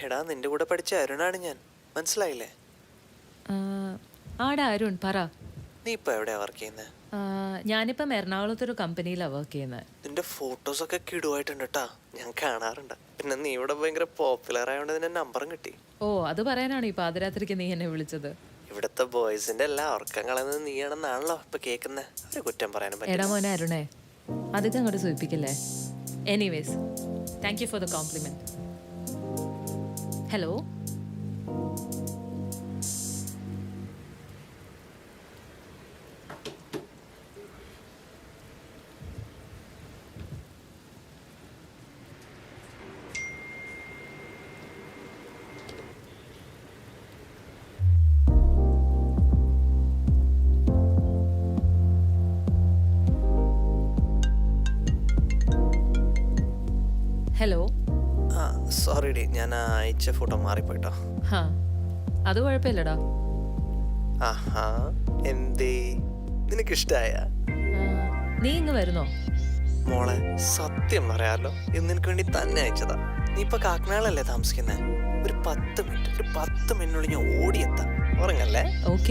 എടാ നിന്റെ കൂടെ പഠിച്ച അരുണാണ് ഞാൻ, മനസ്സിലായില്ലേ? ആടാ അരുൺ പറ. നീ ഇപ്പൊ എവിടെയാ വർക്ക് ചെയ്യുന്നത്? ഞാനിപ്പം എറണാകുളത്തൊരു കമ്പനിയിലാണ് വർക്ക് ചെയ്യുന്നത്. നിന്റെ ഫോട്ടോസ് ഒക്കെ കിടുവായിട്ടുണ്ട് കേട്ടാ, ഞാൻ കാണാറുണ്ട്. പിന്നെ നീ ഇവിടെ ഭയങ്കര പോപ്പുലർ ആയതുകൊണ്ട് നിന്റെ നമ്പറും കിട്ടി. ഓ അത് പറയാനാണ് ഈ പാതിരാത്രിക്ക് നീ എന്നെ വിളിച്ചത്? ഇവിടുത്തെ ബോയ്സിന്റെ എല്ലാം ഉറക്കം കളയുന്നത് നീയാണെന്നാണല്ലോ ഇപ്പൊ കേൾക്കുന്നത്. ഒരു കുറ്റം പറയാനും എടാ പറ്റില്ല. മോനെ അരുണേ, അതൊക്കെ അങ്ങോട്ട് സൂചിപ്പിക്കല്ലേ. Anyways, thank you for the compliment. Hello, hello. ആ സോറി ഡി, ഞാൻ അയച്ച ഫോട്ടോ മാറിപ്പോയിട്ടോ. ഹാ, അത് കുഴപ്പമില്ലടാ. ആഹാ, എന്തേ നിനക്കിഷ്ടായ? നീ ഇങ്ങ് വരുന്നോ? മോളെ സത്യം പറയാലോ, ഇത് നിനക്ക് വേണ്ടി തന്നെ അയച്ചതാ. നീ ഇപ്പൊ കാക്കനാളല്ലേ താമസിക്കുന്നത്? ഒരു 10 മിനിറ്റ് ഞാൻ ഓടിയെത്താം, ഉറങ്ങല്ലേ? ഓക്കെ.